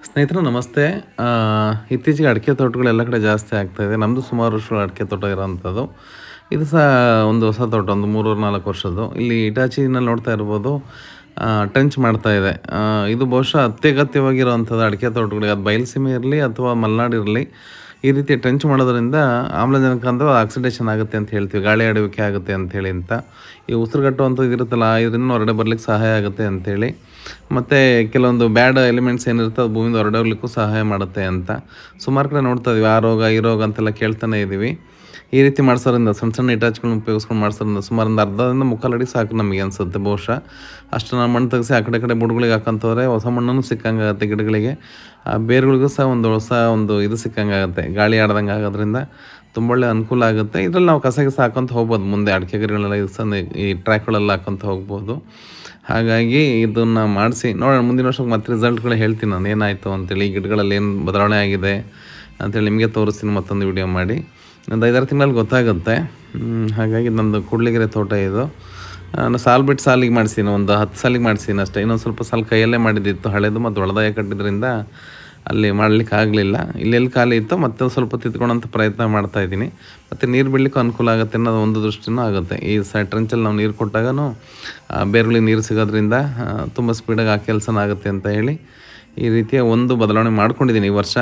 ಸ್ನೇಹಿತರೆ ನಮಸ್ತೆ. ಆ, ಇತ್ತೀಚೆಗೆ ಅಡಿಕೆ ತೋಟಗಳು ಎಲ್ಲ ಕಡೆ ಜಾಸ್ತಿ ಆಗ್ತಾಯಿದೆ. ನಮ್ಮದು ಸುಮಾರು ವರ್ಷಗಳು ಅಡಿಕೆ ತೋಟ ಇರೋವಂಥದ್ದು. ಇದು ಸಹ ಒಂದು ಹೊಸ ತೋಟ, ಒಂದು 3-4 ವರ್ಷದ್ದು. ಇಲ್ಲಿ ಇಟಾಚಿನಲ್ಲಿ ನೋಡ್ತಾ ಇರ್ಬೋದು, ಟ್ರೆಂಚ್ ಮಾಡ್ತಾ ಇದೆ. ಇದು ಬಹುಶಃ ಅತ್ಯಗತ್ಯವಾಗಿರುವಂಥದ್ದು ಅಡಿಕೆ ತೋಟಗಳಿಗೆ. ಅದು ಬಯಲುಸೀಮೆ ಇರಲಿ ಅಥವಾ ಮಲೆನಾಡು ಇರಲಿ, ಈ ರೀತಿ ಟ್ರೆಂಚ್ ಮಾಡೋದ್ರಿಂದ ಆಮ್ಲಜನಕ ಅಂದ್ರೆ ಆಕ್ಸಿಡೇಷನ್ ಆಗುತ್ತೆ ಅಂತ ಹೇಳ್ತೀವಿ, ಗಾಳಿ ಆಡುವಿಕೆ ಆಗುತ್ತೆ ಅಂಥೇಳಿ ಅಂತ. ಈ ಉಸಿರುಗಟ್ಟುವಂಥದ್ದು ಇರುತ್ತಲ್ಲ, ಇದರಿಂದ ಹೊರಗಡೆ ಬರ್ಲಿಕ್ಕೆ ಸಹಾಯ ಆಗುತ್ತೆ ಅಂಥೇಳಿ. ಮತ್ತು ಕೆಲವೊಂದು ಬ್ಯಾಡ್ ಎಲಿಮೆಂಟ್ಸ್ ಏನಿರುತ್ತೆ ಅದು ಭೂಮಿಯಿಂದ ಹೊರಗಡೆ ಹೋಗ್ಲಿಕ್ಕೂ ಸಹಾಯ ಮಾಡುತ್ತೆ ಅಂತ ಸುಮಾರು ಕಡೆ ನೋಡ್ತಾ ಇದೀವಿ. ಆ ರೋಗ ಈ ರೋಗ ಅಂತೆಲ್ಲ ಕೇಳ್ತಾನೆ ಇದ್ದೀವಿ. ಈ ರೀತಿ ಮಾಡಿಸೋದ್ರಿಂದ ಸಣ್ಣ ಸಣ್ಣ ಇಟಾಚ್ಗಳನ್ನ ಉಪಯೋಗಿಸ್ಕೊಂಡು ಮಾಡಿಸೋದ್ರಿಂದ ಸುಮಾರು ಒಂದು ಅರ್ಧದಿಂದ ಮುಕ್ಕಾಲು ಅಡಿ ಸಾಕು ನಮಗೆ ಅನಿಸುತ್ತೆ ಬಹುಶಃ. ಅಷ್ಟು ನಾವು ಮಣ್ಣು ತೆಗೆಸಿ ಆ ಕಡೆ ಬುಡಗಳಿಗೆ ಹಾಕಂತವ್ರೆ ಹೊಸ ಮಣ್ಣನ್ನು ಸಿಕ್ಕಂಗಾಗುತ್ತೆ ಗಿಡಗಳಿಗೆ. ಆ ಬೇರುಗಳಿಗೂ ಸಹ ಒಂದು ಹೊಸ ಇದು ಸಿಕ್ಕಂಗಾಗುತ್ತೆ, ಗಾಳಿ ಆಡ್ದಂಗೆ ಆಗೋದ್ರಿಂದ ತುಂಬ ಒಳ್ಳೆ ಅನುಕೂಲ ಆಗುತ್ತೆ. ಇದರಲ್ಲಿ ನಾವು ಕಸ ಹಾಕೊಂತ ಹೋಗ್ಬೋದು, ಮುಂದೆ ಅಡಿಕೆ ಗಿಡಗಳೆಲ್ಲ ಈ ಟ್ರ್ಯಾಕ್ಗಳೆಲ್ಲ ಹಾಕೊಂತ ಹೋಗ್ಬೋದು. ಹಾಗಾಗಿ ಇದನ್ನು ಮಾಡಿಸಿ ನೋಡೋಣ, ಮುಂದಿನ ವರ್ಷಕ್ಕೆ ಮತ್ತೆ ರಿಸಲ್ಟ್ಗಳು ಹೇಳ್ತೀನಿ ನಾನು ಏನಾಯಿತು ಅಂತೇಳಿ, ಈ ಗಿಡಗಳಲ್ಲಿ ಏನು ಬದಲಾವಣೆ ಆಗಿದೆ ಅಂತೇಳಿ ನಿಮಗೆ ತೋರಿಸ್ತೀನಿ ಮತ್ತೊಂದು ವಿಡಿಯೋ ಮಾಡಿ. ಒಂದು 5-6 ತಿಂಗಳಲ್ಲಿ ಗೊತ್ತಾಗುತ್ತೆ. ಹಾಗಾಗಿ ನಂದು ಕೂಡ್ಲಿಗೆರೆ ತೋಟ ಇದು. ನಾನು ಸಾಲು ಬಿಟ್ಟು ಸಾಲಿಗೆ ಮಾಡಿಸಿನಿ, ಒಂದು 10 ಸಾಲಿಗೆ ಮಾಡಿಸಿನಿ ಅಷ್ಟೇ. ಇನ್ನೊಂದು ಸ್ವಲ್ಪ ಸಾಲು ಕೈಯಲ್ಲೇ ಮಾಡಿದ್ದಿತ್ತು ಹಳೇದು, ಮತ್ತು ಒಳದಾಯ ಕಟ್ಟಿದ್ರಿಂದ ಅಲ್ಲಿ ಮಾಡಲಿಕ್ಕೆ ಆಗಲಿಲ್ಲ. ಇಲ್ಲೆಲ್ಲಿ ಖಾಲಿ ಇತ್ತು ಮತ್ತೆ ಸ್ವಲ್ಪ ತಿದ್ಕೊಳ್ಳೋಂಥ ಪ್ರಯತ್ನ ಮಾಡ್ತಾಯಿದ್ದೀನಿ. ಮತ್ತು ನೀರು ಬಿಡಲಿಕ್ಕೂ ಅನುಕೂಲ ಆಗುತ್ತೆ ಅನ್ನೋದು ಒಂದು ದೃಷ್ಟಿನೂ ಆಗುತ್ತೆ. ಈ ಟ್ರೆಂಚಲ್ಲಿ ನಾವು ನೀರು ಕೊಟ್ಟಾಗೂ ಬೇರುಗಳಿಗೆ ನೀರು ಸಿಗೋದ್ರಿಂದ ತುಂಬ ಸ್ಪೀಡಾಗಿ ಆ ಕೆಲಸನ ಆಗುತ್ತೆ ಅಂತ ಹೇಳಿ ಈ ರೀತಿಯ ಒಂದು ಬದಲಾವಣೆ ಮಾಡ್ಕೊಂಡಿದ್ದೀನಿ ಈ ವರ್ಷ.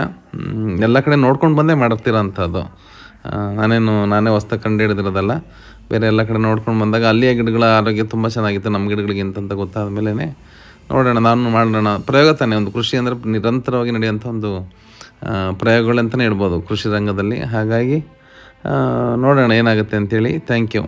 ಎಲ್ಲ ಕಡೆ ನೋಡ್ಕೊಂಡು ಬಂದೇ ಮಾಡ್ತಿರೋಂಥದ್ದು. ನಾನೇ ಹೊಸ್ದಾಗಿ ಕಂಡು ಹಿಡಿದಿರೋದಲ್ಲ, ಬೇರೆ ಎಲ್ಲ ಕಡೆ ನೋಡ್ಕೊಂಡು ಬಂದಾಗ ಅಲ್ಲಿಯ ಗಿಡಗಳ ಆರೋಗ್ಯ ತುಂಬ ಚೆನ್ನಾಗಿತ್ತು ನಮ್ಮ ಗಿಡಗಳಿಗಿಂತ ಗೊತ್ತಾದ ಮೇಲೆ ನೋಡೋಣ, ನಾನು ಮಾಡೋಣ ಪ್ರಯೋಗ ತಾನೇ. ಒಂದು ಕೃಷಿ ಅಂದರೆ ನಿರಂತರವಾಗಿ ನಡೆಯುವಂಥ ಒಂದು ಪ್ರಯೋಗಗಳಂತಲೇ ಹೇಳ್ಬೋದು ಕೃಷಿ ರಂಗದಲ್ಲಿ. ಹಾಗಾಗಿ ನೋಡೋಣ ಏನಾಗುತ್ತೆ ಅಂಥೇಳಿ. Thank you.